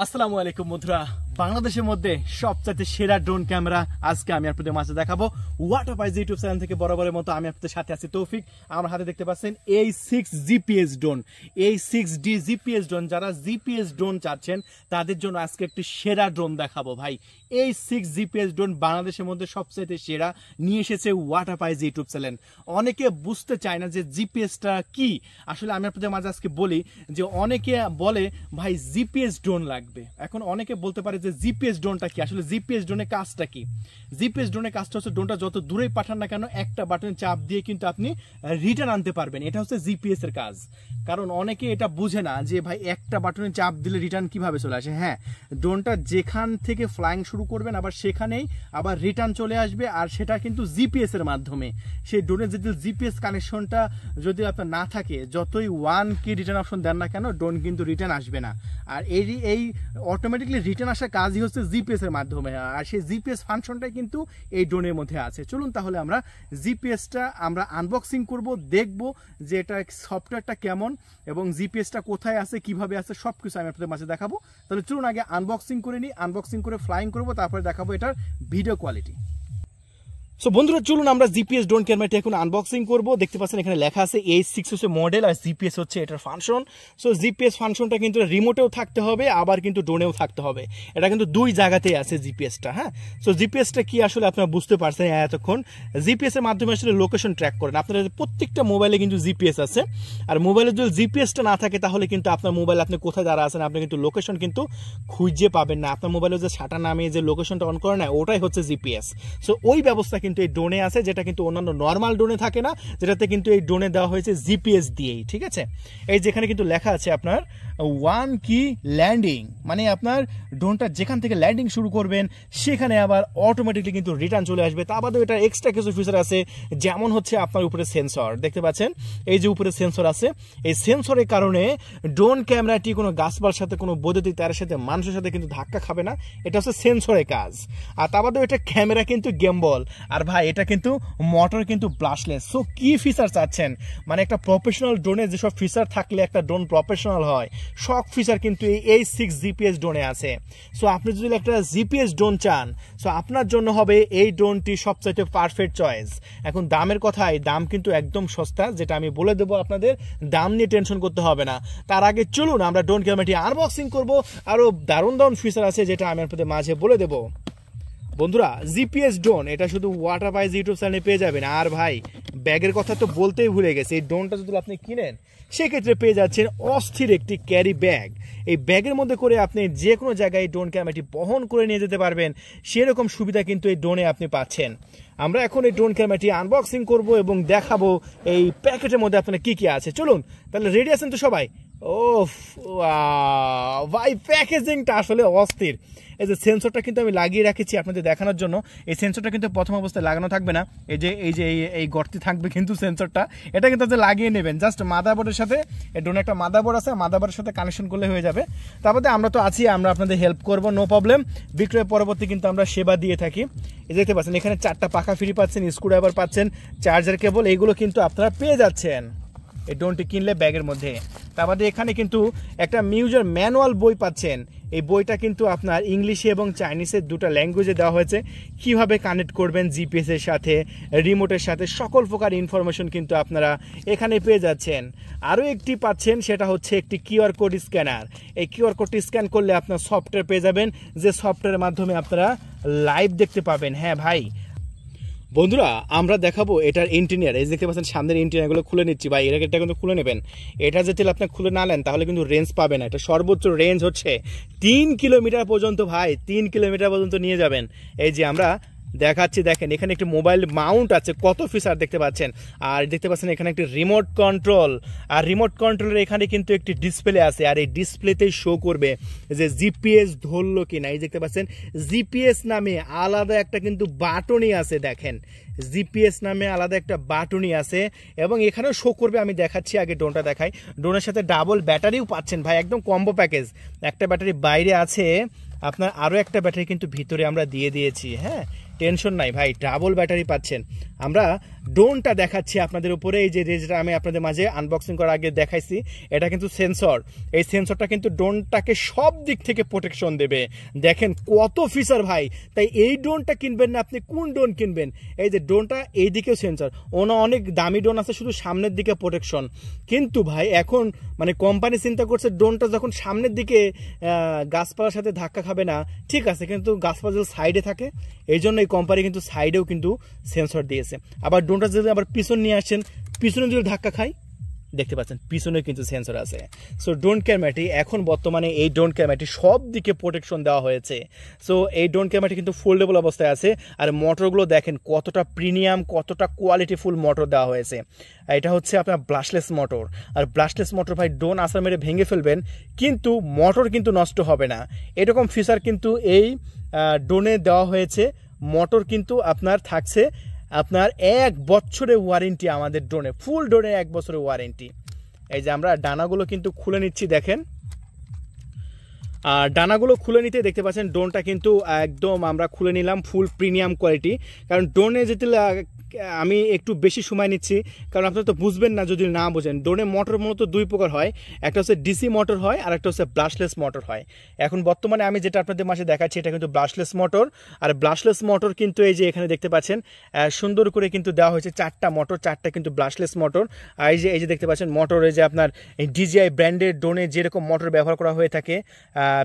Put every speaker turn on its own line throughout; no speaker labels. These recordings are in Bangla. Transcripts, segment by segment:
আসসালামু আলাইকুম বন্ধুরা, বাংলাদেশের মধ্যে সবচাইতে সেরা ড্রোন ক্যামেরা আজকে আমি আপনাদের মাঝে দেখাবো। ওয়াটারপাইজ ইউটিউব চ্যানেল থেকে বরাবরের মতো আমি আপনাদের সাথে আছি তৌফিক। আমার হাতে দেখতে পাচ্ছেন A6 GPS drone, A6D GPS drone. যারা জিপিএস ড্রোন চাচ্ছেন তাদের জন্য আজকে একটি সেরা ড্রোন দেখাবো ভাই। A6 জিপিএস ড্রোন বাংলাদেশের মধ্যে সবচাইতে সেরা নিয়ে এসেছে ওয়াটারপাইজ ইউটিউব চ্যানেল। অনেকে বুঝতে চায় না যে জিপিএসটা কি। আসলে আমি আপনাদের মাঝে আজকে বলি যে অনেকে বলে ভাই জিপিএস ড্রোন লাগবে। এখন অনেকে বলতে পারে যে জিপিএস ড্রোনটা কি। আসলে জিপিএস ড্রোনের কাজটা কি? জিপিএস ড্রোনের কাজটা হচ্ছে ড্রোনটা যত দূরেই পাঠান না কেন একটা বাটন চাপ দিয়ে কিন্তু আপনি রিটার্ন আনতে পারবেন। এটা হচ্ছে জিপিএস এর কাজ। কারণ অনেকে এটা বুঝে না যে ভাই একটা বাটনে চাপ দিলে রিটার্ন কিভাবে চলে আসে। হ্যাঁ, ড্রোনটা যেখান থেকে ফ্লাইং শুরু করবেন আবার সেখানেই আবার রিটার্ন চলে আসবে, আর সেটা কিন্তু জিপিএস এর মাধ্যমে। সেই ড্রোনের যদি জিপিএস কানেকশনটা যদি আপনার না থাকে, যতই 1K রিটার্ন অপশন দেন না কেন ড্রোন কিন্তু রিটার্ন আসবে না। আর এই অটোমেটিকলি রিটার্ন আসার কাজই হচ্ছে জিপিএস এর মাধ্যমে, আর সেই জিপিএস ফাংশনটাই কিন্তু এই ড্রোনের মধ্যে আছে। চলুন তাহলে আমরা জিপিএসটা আমরা আনবক্সিং করব, দেখব যে এটা সফটওয়্যারটা কেমন এবং জিপিএসটা কোথায় আছে, কিভাবে আছে, সবকিছু আমি আপনাদের মাঝে দেখাবো। তাহলে চলুন আগে আনবক্সিং করে নিই, আনবক্সিং করে ফ্লাইং করব, তারপরে দেখাবো এটার ভিডিও কোয়ালিটি। সো বন্ধুরা চলুন আমরা জিপিএস ড্রোন ক্যামেরাটি এখন আনবক্সিং করব। দেখতে পাচ্ছেন এখানে লেখা আছে A6 হচ্ছে মডেল আর জিপিএস হচ্ছে এটার ফাংশন। সো জিপিএস ফাংশনটা কিন্তু রিমোটেও থাকতে হবে, আবার কিন্তু ড্রোনেও থাকতে হবে। এটা কিন্তু দুই জায়গাতেই আছে জিপিএসটা। হ্যাঁ, সো জিপিএসটা কি আসলে আপনারা বুঝতে পারছেন এতক্ষণ। জিপিএস এর মাধ্যমে আসলে লোকেশন ট্র্যাক করেন। আপনাদের প্রত্যেকটা মোবাইলে কিন্তু জিপিএস আছে, আর মোবাইলে যদি জিপিএসটা না থাকে তাহলে কিন্তু আপনার মোবাইল আপনি কোথায় দাঁড়া আছেন আপনি কিন্তু লোকেশন কিন্তু খুঁজে পাবেন না। আপনার মোবাইলে যে শাটার নামিয়ে যে লোকেশনটা অন করে না, ওটাই হচ্ছে জিপিএস। সো ওই ব্যবস্থা কিন্তু এই ড্রোনে আছে, যেটা কিন্তু অন্যান্য নর্মাল ড্রোনে থাকে না, যেটাতে কিন্তু এই ড্রোনে দেওয়া হয়েছে জিপিএস দিয়েই। ঠিক আছে, এই যেখানে কিন্তু লেখা আছে আপনার 1K ল্যান্ডিং, মানে আপনার ড্রোনটা যেখান থেকে ল্যান্ডিং শুরু করবেন সেখানে আবার অটোমেটিকলি কিন্তু রিটার্ন চলে আসবে। তা বাদেও এটা এক্সট্রা কিছু ফিচার আছে, যেমন হচ্ছে আপনার উপরে সেন্সর দেখতে পাচ্ছেন, এই যে উপরে সেন্সর আছে, এই সেন্সরের কারণে ড্রোন ক্যামেরাটি কোনো গাছপালার সাথে, কোনো বৈদ্যুতিক তারের সাথে, মানুষের সাথে কিন্তু ধাক্কা খাবে না। এটা হচ্ছে সেন্সরের কাজ। আর তা বাদেও এটা ক্যামেরা কিন্তু গেমবল, আর ভাই এটা কিন্তু মোটর কিন্তু ব্লাস্টলেস। সো কি ফিচার চাচ্ছেন, মানে একটা প্রফেশনাল ড্রোনে যেসব ফিচার থাকলে একটা ড্রোন প্রফেশনাল হয়, সব ফিচার কিন্তু এই A6 জিপিএস ড্রোনে আছে। সো আপনি যদি একটা জিপিএস ড্রোন চান, সো আপনার জন্য হবে এই ড্রোনটি সবচাইতে পারফেক্ট চয়েস। এখন দামের কথায়, দাম কিন্তু একদম সস্তা, যেটা আমি বলে দেবো আপনাদের, দাম নিয়ে টেনশন করতে হবে না। তার আগে চলুন আমরা ড্রোন ক্যামেরাটি আনবক্সিং করব। আরও দারুণ দারুণ ফিচার আছে যেটা আমি আপনাদের মাঝে বলে দেবো। বন্ধুরা জিপিএস ড্রোন এটা শুধু ওয়াটারপাইজ ইউটিউব চ্যানেলে পেয়ে যাবেন। আর ভাই ব্যাগের কথা তো বলতেই ভুলে গেছে, এই ড্রোনটা যদি আপনি কিনেন সেক্ষেত্রে পেয়ে যাচ্ছেন অস্থির একটি ক্যারি ব্যাগ। এই ব্যাগের মধ্যে করে আপনি যে কোনো জায়গায় ড্রোন ক্যামেরাটি বহন করে নিয়ে যেতে পারবেন, সেরকম সুবিধা কিন্তু এই ড্রোনে আপনি পাচ্ছেন। আমরা এখন এই ড্রোন ক্যামেরাটি আনবক্সিং করব এবং দেখাবো এই প্যাকেটের মধ্যে আপনার কি কি আছে। চলুন তাহলে, রেডি আছেন তো সবাই? ও ভাই প্যাকেজিংটা আসলে অস্থির। এই যে সেন্সরটা কিন্তু আমি লাগিয়ে রাখেছি আপনাদের দেখানোর জন্য। এই সেন্সরটা কিন্তু প্রথম অবস্থায় লাগানো থাকবে না, এই গর্তে থাকবে কিন্তু সেন্সরটা। এটা কিন্তু আপনি লাগিয়ে নেবেন জাস্ট মাদারবোর্ডের সাথে। এই ড্রোনে একটা মাদারবোর্ড আছে, মাদারবোর্ডের সাথে কানেকশন করলে হয়ে যাবে। তারপরে আমরা তো আছি, আমরা আপনাদের হেল্প করবো, নো প্রবলেম। বিক্রয় পরবর্তী কিন্তু আমরা সেবা দিয়ে থাকি। এই দেখতে পাচ্ছেন এখানে 4টা পাখা ফ্রি পাচ্ছেন, স্ক্রুড্রাইভার পাচ্ছেন, চার্জার কেবল, এইগুলো কিন্তু আপনারা পেয়ে যাচ্ছেন এই ড্রোনটি কিনলে ব্যাগের মধ্যে। তারপরে এখানে কিন্তু একটা মিউজার ম্যানুয়াল বই পাচ্ছেন। এই বইটা কিন্তু আপনার ইংলিশে এবং চাইনিজের দুটো ল্যাঙ্গুয়েজে দেওয়া হয়েছে। কিভাবে কানেক্ট করবেন জিপিএস এর সাথে, রিমোটের সাথে, সকল প্রকার ইনফরমেশন কিন্তু আপনারা এখানে পেয়ে যাচ্ছেন। আরও একটি পাচ্ছেন, সেটা হচ্ছে একটি কিউআর কোড স্ক্যানার। এই কিউআর কোডটি স্ক্যান করলে আপনার সফটওয়্যার পেয়ে যাবেন, যে সফটওয়্যারের মাধ্যমে আপনারা লাইভ দেখতে পাবেন। হ্যাঁ ভাই বন্ধুরা আমরা দেখাবো এটার ইন্টেরিয়ার। এই দেখতে পাচ্ছেন সামনের ইন্টেরিয়ারগুলো খুলে নিচ্ছি ভাই, এটা কিন্তু খুলে নেবেন। এটা যদি আপনি খুলে না নেন তাহলে কিন্তু রেঞ্জ পাবেন না। এটা সর্বোচ্চ রেঞ্জ হচ্ছে 3 কিলোমিটার পর্যন্ত ভাই, 3 কিলোমিটার পর্যন্ত নিয়ে যাবেন। এই যে আমরা দেখাচ্ছি, দেখেন এখানে একটি মোবাইল মাউন্ট আছে, কত ফিচার দেখতে পাচ্ছেন। আর দেখতে পাচ্ছেন এখানে একটি রিমোট কন্ট্রোল, আর রিমোট কন্ট্রোলের এখানে কিন্তু একটি ডিসপ্লে আছে, আর এই ডিসপ্লেতেই শো করবে যে জিপিএস ধরলো কিনা। এই দেখতে পাচ্ছেন জিপিএস নামে আলাদা একটা কিন্তু বাটনই আছে, দেখেন জিপিএস নামে আলাদা একটা বাটনই আছে, এবং এখানেও শো করবে। আমি দেখাচ্ছি, আগে ড্রোনটা দেখাই। ড্রোনের সাথে ডাবল ব্যাটারিও পাচ্ছেন ভাই, একদম কম্বো প্যাকেজ। একটা ব্যাটারি বাইরে আছে, আপনার আরও একটা ব্যাটারি কিন্তু ভিতরে আমরা দিয়ে দিয়েছি। হ্যাঁ, টেনশন নাই ভাই, ডাবল ব্যাটারি পাচ্ছেন। আমরা ড্রোনটা দেখাচ্ছি আপনাদের উপরে। এই যে যেটা আমি আপনাদের মাঝে আনবক্সিং করার আগে দেখাইছি, এটা কিন্তু সেন্সর। এই সেন্সরটা কিন্তু ড্রোনটাকে সব দিক থেকে প্রোটেকশন দেবে। দেখেন কত ফিচার ভাই। তাই এই ড্রোনটা কিনবেন না, আপনি কোন ড্রোন কিনবেন? এই যে ড্রোনটা এই দিকেও সেন্সর, অনেক দামি ড্রোন আছে শুধু সামনের দিকে প্রোটেকশন। কিন্তু ভাই এখন মানে কোম্পানি চিন্তা করছে ড্রোনটা যখন সামনের দিকে গাছপালার সাথে ধাক্কা খাবে না, ঠিক আছে, কিন্তু গাছপালা যদি সাইডে থাকে, এই জন্য এই কোম্পানি কিন্তু সাইডেও কিন্তু সেন্সর দিয়েছে। আবার ড্রোনটা যদি আবার পিছন নিয়ে আসেন, পিছনে যদি ধাক্কা খায়, দেখতে পাচ্ছেন পিছনে কিন্তু সেন্সর আছে। সো ড্রোন ক্যামেরাটি এখন বর্তমানে এই ড্রোন ক্যামেরাটি সব দিকে প্রোটেকশন দেওয়া হয়েছে। সো এই ড্রোন ক্যামেরাটি কিন্তু ফোল্ডেবল অবস্থায় আছে। আর মোটরগুলো দেখেন কতটা প্রিমিয়াম, কতটা কোয়ালিটিফুল মোটর দেওয়া হয়েছে। এটা হচ্ছে আপনার ব্লাস্টলেস মোটর। আর ব্লাস্টলেস মোটর ভাই ড্রোন আসা মেরে ভেঙে ফেলবেন, কিন্তু মোটর কিন্তু নষ্ট হবে না। এরকম ফিচার কিন্তু এই ড্রোনে দেওয়া হয়েছে। মোটর কিন্তু আপনার থাকছে আপনার 1 বছরের ওয়ারেন্টি আমাদের ড্রোনে, ফুল ড্রোনে 1 বছরের ওয়ারেন্টি। এই যে আমরা ডানাগুলো কিন্তু খুলে নিচ্ছি, দেখেন। আর ডানাগুলো খুলে নিতে দেখতে পাচ্ছেন ড্রোনটা কিন্তু একদম আমরা খুলে নিলাম, ফুল প্রিমিয়াম কোয়ালিটি। কারণ ড্রোনে যেতে আমি একটু বেশি সময় নিচ্ছি, কারণ আপনারা তো বুঝবেন না যদি না বোঝেন। ড্রোনে মোটর মূলত 2 প্রকার হয়, একটা হচ্ছে ডিসি মোটর হয়, আর একটা হচ্ছে ব্লাস্টলেস মোটর হয়। এখন বর্তমানে আমি যেটা আপনাদের মাঝে দেখাচ্ছি এটা কিন্তু ব্লাস্টলেস মোটর। আর ব্লাস্টলেস মোটর কিন্তু এই যে এখানে দেখতে পাচ্ছেন সুন্দর করে কিন্তু দেওয়া হয়েছে 4টা মোটর, 4টা কিন্তু ব্লাস্টলেস মোটর। আর এই যে দেখতে পাচ্ছেন মোটর, এই যে আপনার DJI ব্র্যান্ডের ড্রোনে যেরকম মোটর ব্যবহার করা হয়ে থাকে,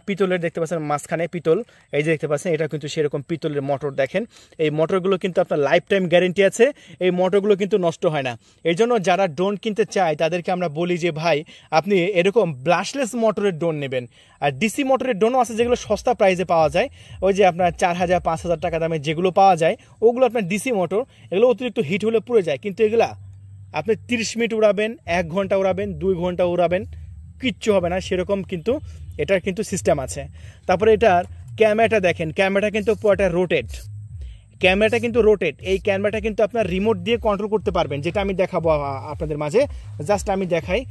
পিতলের দেখতে পাচ্ছেন মাঝখানে পিতল, এই যে দেখতে পাচ্ছেন এটা কিন্তু সেরকম পিতলের মোটর। দেখেন এই মোটরগুলো কিন্তু আপনার লাইফ টাইম গ্যারেন্টি আছে, এই মোটরগুলো কিন্তু নষ্ট হয় না। এই জন্য যারা ড্রোন কিনতে চায় তাদেরকে আমরা বলি যে ভাই আপনি এরকম ব্লাস্টলেস মোটরের ড্রোন নেবেন। আর ডিসি মোটরের ড্রোনও আছে যেগুলো সস্তা প্রাইসে পাওয়া যায়, ওই যে আপনার 4000-5000 টাকা দামে যেগুলো পাওয়া যায়, ওগুলো আপনার ডিসি মোটর। এগুলো অতিরিক্ত হিট হলে পুড়ে যায়, কিন্তু এগুলা আপনি 30 মিনিট উড়াবেন, 1 ঘন্টা উড়াবেন, 2 ঘন্টা উড়াবেন, কিচ্ছু হবে না। সেরকম কিন্তু এটার কিন্তু সিস্টেম আছে। তারপরে এটার ক্যামেরাটা দেখেন, ক্যামেরাটা কিন্তু পুরোটা রোটেট, ক্যামেরাটা কিন্তু রোটেট। এই ক্যামেরাটা কিন্তু আপনার রিমোট দিয়ে কন্ট্রোল করতে পারবেন, যেটা আমি দেখাবো আপনাদের মাঝে। জাস্ট আমি দেখাই,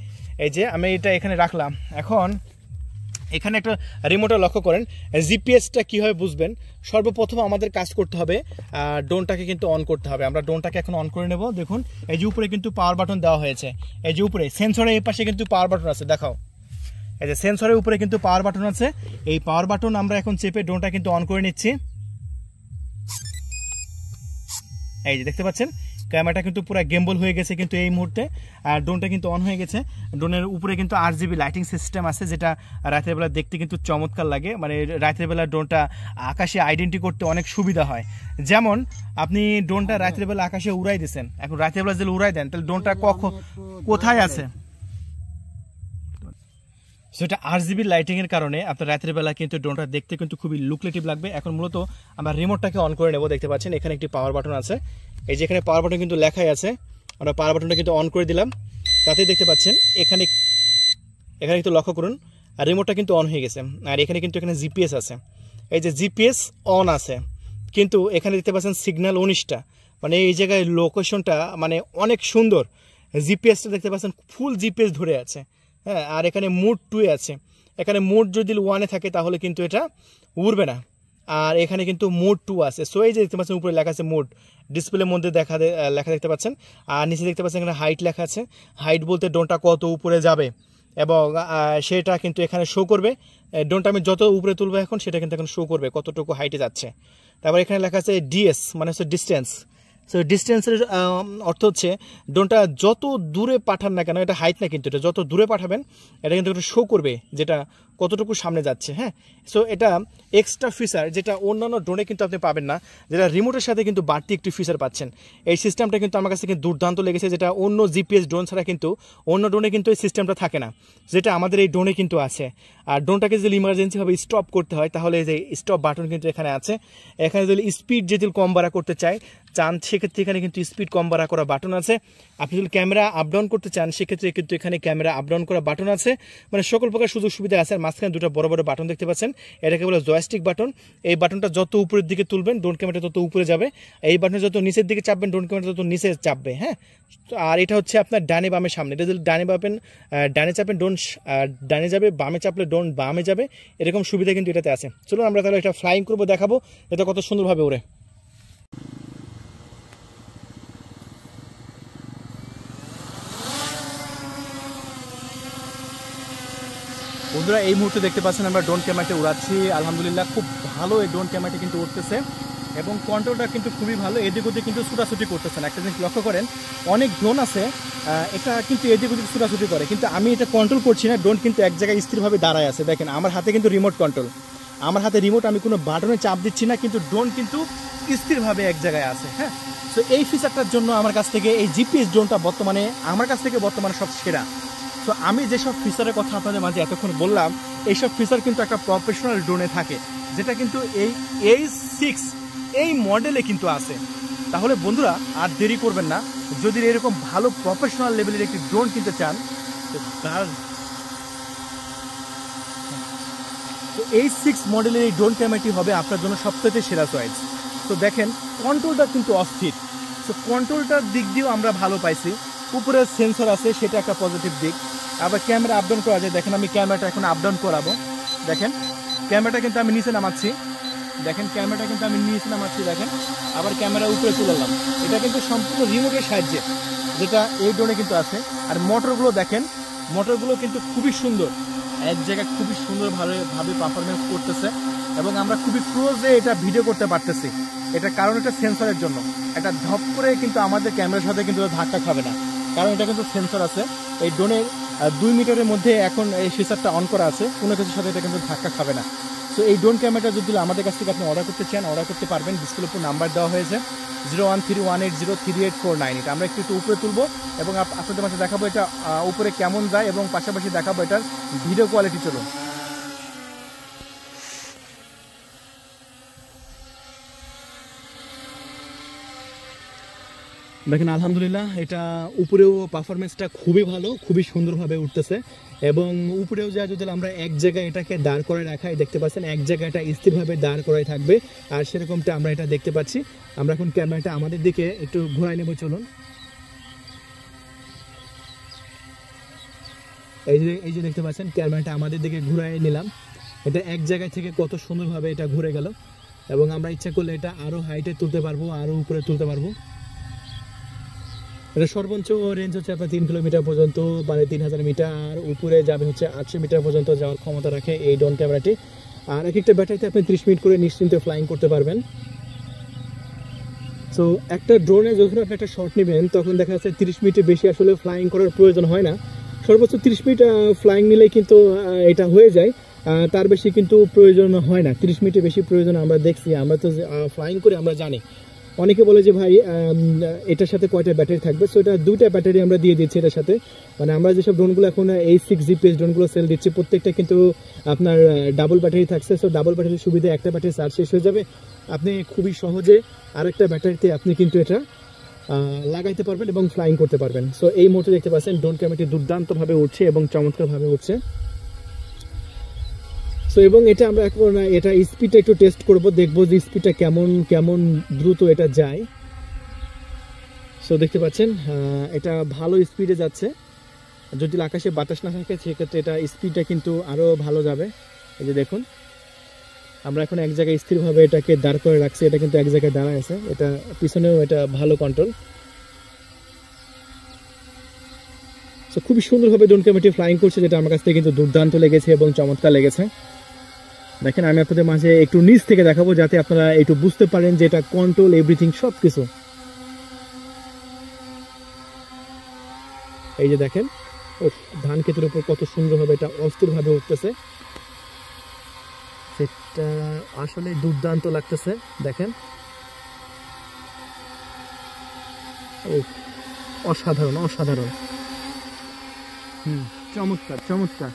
এই যে আমি এটা এখানে রাখলাম। এখন এখানে একটা রিমোটে লক্ষ্য করেন, জিপিএসটা কীভাবে বুঝবেন। সর্বপ্রথম আমাদের কাজ করতে হবে, ড্রোনটাকে কিন্তু অন করতে হবে। আমরা ড্রোনটাকে এখন অন করে নেব। দেখুন এই যে উপরে কিন্তু পাওয়ার বাটন দেওয়া হয়েছে, এই যে উপরে সেন্সরের এই পাশে কিন্তু পাওয়ার বাটন আছে, দেখাও। এই যে সেন্সরের উপরে কিন্তু পাওয়ার বাটন আছে, এই পাওয়ার বাটন আমরা এখন চেপে ড্রোনটা কিন্তু অন করে নিচ্ছি। এই যে দেখতে পাচ্ছেন ক্যামেরাটা কিন্তু পুরো গেম্বল হয়ে গেছে কিন্তু এই মুহূর্তে, আর ড্রোনটা কিন্তু অন হয়ে গেছে। ড্রোনের উপরে কিন্তু RGB লাইটিং সিস্টেম আছে, যেটা রাতের বেলা দেখতে কিন্তু চমৎকার লাগে। মানে রাতের বেলা ড্রোনটা আকাশে আইডেন্টি করতে অনেক সুবিধা হয়। যেমন আপনি ড্রোনটা রাতের বেলা আকাশে উড়াই দিচ্ছেন, এখন রাতের বেলা যদি উড়াই দেন তাহলে ড্রোনটা কোথায় আছে, সেটা RGB লাইটিংয়ের কারণে আপনার রাতের বেলা কিন্তু ড্রোনটা দেখতে কিন্তু খুবই লুকলেটিভ লাগবে। এখন মূলত আমরা রিমোটটাকে অন করে নেব। দেখতে পাচ্ছেন এখানে একটি পাওয়ার বাটন আছে, এই যে এখানে পাওয়ার বাটন কিন্তু লেখাই আছে। আমরা পাওয়ার বাটনটা কিন্তু অন করে দিলাম, তাতেই দেখতে পাচ্ছেন এখানে কিন্তু লক্ষ্য করুন আর রিমোটটা কিন্তু অন হয়ে গেছে। আর এখানে কিন্তু এখানে জিপিএস আছে, এই যে জিপিএস অন আছে, কিন্তু এখানে দেখতে পাচ্ছেন সিগন্যাল 19টা, মানে এই জায়গায় লোকেশনটা মানে অনেক সুন্দর। জিপিএসটা দেখতে পাচ্ছেন ফুল জিপিএস ধরে আছে, হ্যাঁ। আর এখানে মোড 2 আছে, এখানে মোড যদি 1-এ থাকে তাহলে কিন্তু এটা উড়বে না। আর এখানে কিন্তু মোড 2 আছে। সো এই যে দেখতে পাচ্ছেন উপরে লেখা আছে মোড, ডিসপ্লের মধ্যে লেখা দেখতে পাচ্ছেন। আর নিচে দেখতে পাচ্ছেন এখানে হাইট লেখা আছে, হাইট বলতে ড্রোনটা কত উপরে যাবে এবং সেটা কিন্তু এখানে শো করবে। ড্রোনটা আমি যত উপরে তুলবো এখন সেটা কিন্তু এখন শো করবে কতটুকু হাইটে যাচ্ছে। তারপর এখানে লেখা আছে ডিএস, মানে হচ্ছে ডিস্টেন্স। সো ডিস্টেন্সের অর্থ হচ্ছে ড্রোনটা যত দূরে পাঠান না কেন, এটা হাইট না কিন্তু, এটা যত দূরে পাঠাবেন এটা কিন্তু একটু শো করবে যেটা কতটুকু সামনে যাচ্ছে, হ্যাঁ। সো এটা এক্সট্রা ফিচার যেটা অন্যান্য ড্রোনে কিন্তু আপনি পাবেন না, যেটা রিমোটের সাথে কিন্তু বাড়তি একটি ফিচার পাচ্ছেন। এই সিস্টেমটা কিন্তু আমার কাছে কিন্তু দুর্দান্ত লেগেছে, যেটা অন্য জিপিএস ড্রোন ছাড়া কিন্তু অন্য ড্রোনে কিন্তু এই সিস্টেমটা থাকে না, যেটা আমাদের এই ড্রোনে কিন্তু আছে। আর ড্রোনটাকে যদি ইমার্জেন্সিভাবে স্টপ করতে হয় তাহলে এই যে স্টপ বাটন কিন্তু এখানে আছে। এখানে যদি স্পিড যদি কম বাড়া করতে চান সেক্ষেত্রে এখানে কিন্তু স্পিড কম বাড়া করা বাটন আছে। আপনি যদি ক্যামেরা আপ ডাউন করতে চান সেক্ষেত্রে কিন্তু এখানে ক্যামেরা আপ ডাউন করা বাটন আছে, মানে সকল প্রকার সুযোগ সুবিধা আছে। আর মাঝখানে দুটো বড় বড় বাটন দেখতে পাচ্ছেন, এটাকে বলে জয়স্টিক বাটন। এই বাটনটা যত উপরের দিকে তুলবেন ড্রোন ক্যামেরা তত উপরে যাবে, এই বাটন যত নিচের দিকে চাপবেন ড্রোন ক্যামেরা তত নিচে চাপবে, হ্যাঁ। আর এটা হচ্ছে আপনার ডানে বামে সামনে, এটা যদি ডানে চাপেন ড্রোন ডানে যাবে, বামে চাপলে ড্রোন বামে যাবে, এরকম সুবিধা কিন্তু এটাতে আছে। চলুন আমরা তাহলে এটা ফ্লাইং করবো, দেখাবো এটা কত সুন্দরভাবে ওড়ে। বন্ধুরা এই মুহূর্তে দেখতে পাচ্ছেন আমরা ড্রোন ক্যামেরাটি উড়াচ্ছি, আলহামদুলিল্লাহ খুব ভালো এই ড্রোন ক্যামেরাটি কিন্তু উঠতেছে এবং কন্ট্রোলটা কিন্তু খুবই ভালো, এদিক ওদিক কিন্তু ছুটাছুটি করতেছে না। একটা জিনিস লক্ষ্য করেন, অনেক ড্রোন আছে এটা কিন্তু এদিক ওদিক ছুটাছুটি করে, কিন্তু আমি এটা কন্ট্রোল করছি না, ড্রোন কিন্তু এক জায়গায় স্থিরভাবে দাঁড়ায় আছে। দেখেন আমার হাতে কিন্তু রিমোট কন্ট্রোল, আমার হাতে রিমোট, আমি কোনো বাটনে চাপ দিচ্ছি না, কিন্তু ড্রোন কিন্তু স্থিরভাবে এক জায়গায় আছে। হ্যাঁ, তো এই ফিচারটার জন্য আমার কাছ থেকে এই জিপিএস ড্রোনটা বর্তমানে আমার কাছ থেকে বর্তমানে সব সেরা। তো আমি যেসব ফিচারের কথা আপনাদের মাঝে এতক্ষণ বললাম, এইসব ফিচার কিন্তু একটা প্রফেশনাল ড্রোনে থাকে, যেটা কিন্তু এই A6 এই মডেলে কিন্তু আছে। তাহলে বন্ধুরা আর দেরি করবেন না, যদি এরকম ভালো প্রফেশনাল লেভেলের একটি ড্রোন কিনতে চান তো A6 মডেলের এই ড্রোন ক্যামেরাটি হবে আপনার জন্য সবথেকে সেরা চয়েস। তো দেখেন কন্ট্রোলটা কিন্তু অস্থির, তো কন্ট্রোলটার দিক দিয়েও আমরা ভালো পাইছি, উপরে সেন্সর আছে সেটা একটা পজিটিভ দিক। আবার ক্যামেরা আপ ডাউন করা যায়, দেখেন আমি ক্যামেরাটা এখন আপ ডাউন করাবো, দেখেন ক্যামেরাটা কিন্তু আমি নিচে নামাচ্ছি, দেখেন ক্যামেরাটা কিন্তু আমি নিচে নামাচ্ছি, দেখেন আবার ক্যামেরা উপরে তুললাম, এটা কিন্তু সম্পূর্ণ রিমোটের সাহায্যে, যেটা এই ড্রোনে কিন্তু আছে। আর মোটরগুলো দেখেন, মোটরগুলো কিন্তু খুবই সুন্দর, এক জায়গায় খুবই সুন্দরভাবে পারফরমেন্স করতেছে এবং আমরা খুবই ক্লোজে এটা ভিডিও করতে পারতেছি। এটা কারণ এটা সেন্সরের জন্য, এটা ধপ করে কিন্তু আমাদের ক্যামেরার সাথে কিন্তু ধাক্কা খাবে না, কারণ এটা কিন্তু সেন্সর আছে। এই ড্রোনের 2 মিটারের মধ্যে এখন এই ফিচারটা অন করা আছে, কোনো কিছুর সাথে এটা কিন্তু ধাক্কা খাবে না। সো এই ড্রোন ক্যামেরাটা যদি আমাদের কাছ থেকে আপনি অর্ডার করতে চান, অর্ডার করতে পারবেন। ডিসপ্লের উপর নাম্বার দেওয়া হয়েছে 0131803849। আমরা একটু উপরে তুলবো এবং আপনাদের মাঝে দেখাবো এটা উপরে কেমন যায় এবং পাশাপাশি দেখাবো এটার ভিডিও কোয়ালিটি। চলুন। দেখেন আলহামদুলিল্লাহ এটা উপরেও পারফরমেন্সটা খুবই ভালো, খুবই সুন্দরভাবে উঠতেছে এবং উপরেও যা যদি আমরা এক জায়গায় এটাকে দাঁড় করে রাখাই, দেখতে পাচ্ছেন এক জায়গায় এটা স্থিরভাবে দাঁড় করাই থাকবে, আর সেরকমটা আমরা এটা দেখতে পাচ্ছি। আমরা এখন ক্যামেরাটা আমাদের দিকে একটু ঘোরাই নেব, চলুন। এই যে দেখতে পাচ্ছেন ক্যামেরাটা আমাদের দিকে ঘুরাই নিলাম, এটা এক জায়গায় থেকে কত সুন্দরভাবে এটা ঘুরে গেল এবং আমরা ইচ্ছা করলে এটা আরও হাইটে তুলতে পারবো, আরও উপরে তুলতে পারবো। এটা সর্বোচ্চ রেঞ্জ হচ্ছে আপনার 3 কিলোমিটার পর্যন্ত, মানে 3000 মিটার, উপরে যাবে হচ্ছে 800 মিটার পর্যন্ত যাওয়ার ক্ষমতা রাখে এই ড্রোন ক্যামেরাটি। আর এক একটা ব্যাটারিতে আপনি 30 মিনিট করে নিশ্চিন্তে ফ্লাইং করতে পারবেন। সো একটা ড্রোনে যখন আপনি একটা শট নেবেন তখন দেখা যাচ্ছে 30 মিনিটের বেশি আসলে ফ্লাইং করার প্রয়োজন হয় না, সর্বোচ্চ 30 মিনিট ফ্লাইং নিলেই কিন্তু এটা হয়ে যায়, তার বেশি কিন্তু প্রয়োজন হয় না। 30 মিনিটের বেশি প্রয়োজন আমরা দেখছি, আমরা তো ফ্লাইং করে আমরা জানি। অনেকে বলে যে ভাই এটার সাথে কয়টা ব্যাটারি থাকবে, সো এটা 2টা ব্যাটারি আমরা দিয়ে দিচ্ছি এটার সাথে। মানে আমরা যেসব ড্রোনগুলো এখন A6 জিপিএস ড্রোনগুলো সেল দিচ্ছি প্রত্যেকটা কিন্তু আপনার ডাবল ব্যাটারি থাকছে। সো ডাবল ব্যাটারির সুবিধা, একটা ব্যাটারি চার্জ শেষ হয়ে যাবে, আপনি খুবই সহজে আরেকটা ব্যাটারিতে আপনি কিন্তু এটা লাগাইতে পারবেন এবং ফ্লাইং করতে পারবেন। সো এই মুহূর্তে দেখতে পাচ্ছেন ড্রোন ক্যামেরাটি দুর্দান্তভাবে উঠছে এবং চমৎকারভাবে উঠছে। সো এবং এটা আমরা এখন এটা স্পিডটা একটু টেস্ট করব, দেখবো যে স্পিডটা কেমন দ্রুত এটা যায়। সো দেখতে পাচ্ছেন এটা ভালো স্পিডে যাচ্ছে, যদি আকাশে বাতাস না থাকে সেক্ষেত্রে এটা স্পিডটা কিন্তু আরও ভালো যাবে। এই যে দেখুন আমরা এখন এক জায়গায় স্থিরভাবে এটাকে দাঁড় করে রাখছি, এটা কিন্তু এক জায়গায় দাঁড়ায় আছে, এটা পিছনেও এটা ভালো কন্ট্রোল। সো খুবই সুন্দরভাবে ড্রোন ক্যামেরাটি ফ্লাইং করছে, যেটা আমার কাছ থেকে কিন্তু দুর্দান্ত লেগেছে এবং চমৎকার লেগেছে। দেখেন আমি আপনাদের মাঝে একটু নিচ থেকে দেখাবো যাতে আপনারা একটু বুঝতে পারেন যে এটা কন্ট্রোল এভরিথিং সব কিছু। এই যে দেখেন ধান ক্ষেতের উপর কত সুন্দরভাবে এটা অস্থিরভাবে উঠতেছে, সেটা আসলে দুর্দান্ত লাগতেছে। দেখেন অসাধারণ অসাধারণ, চমৎকার চমৎকার।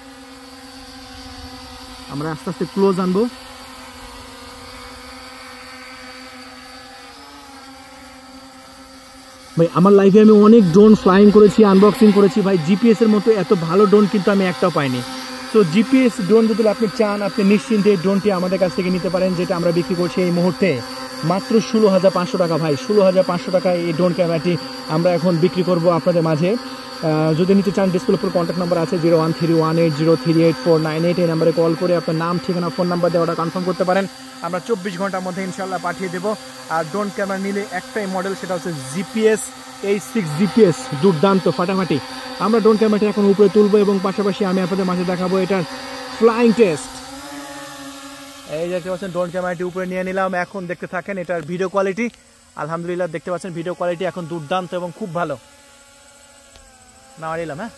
আমরা আস্তে আস্তে ক্লোজ আনবো। ভাই আমার লাইফে আমি অনেক ড্রোন ফ্লাইং করেছি, আনবক্সিং করেছি, ভাই জিপিএস এর মতো এত ভালো ড্রোন কিন্তু আমি একটাও পাইনি। তো জিপিএস ড্রোন যদি আপনি চান, আপনি নিশ্চিন্তে এই ড্রোনটি আমাদের কাছ থেকে নিতে পারেন, যেটা আমরা বিক্রি করছি এই মুহূর্তে মাত্র 16,500 টাকা। ভাই 16,500 টাকায় এই ড্রোন ক্যামেরাটি আমরা এখন বিক্রি করব আপনাদের মাঝে। যদি নিতে চান ডিসপ্লের উপর কন্ট্যাক্ট নাম্বার আছে 0131803849, এই নাম্বারে কল করে আপনার নাম, ঠিকানা, ফোন নাম্বার দিয়ে অর্ডার কনফার্ম করতে পারেন। আমরা 24 ঘন্টার মধ্যে ইনশাল্লাহ পাঠিয়ে দেবো। আর ড্রোন ক্যামেরা নিলে একটাই মডেল, সেটা হচ্ছে জিপিএস A6 জিপিএস, দুর্দান্ত ফাটাফাটি। আমরা ড্রোন ক্যামেরাটা এখন উপরে তুলবো এবং পাশাপাশি আমি আপনাদের মাঝে দেখাবো এটার ফ্লাইং টেস্ট। এই দেখতে পাচ্ছেন ড্রোন ক্যামেরাটি উপরে নিয়ে নিলাম, এখন দেখতে থাকেন এটার ভিডিও কোয়ালিটি। আলহামদুলিল্লাহ দেখতে পাচ্ছেন ভিডিও কোয়ালিটি এখন দুর্দান্ত এবং খুব ভালো। নাও নিলাম, হ্যাঁ।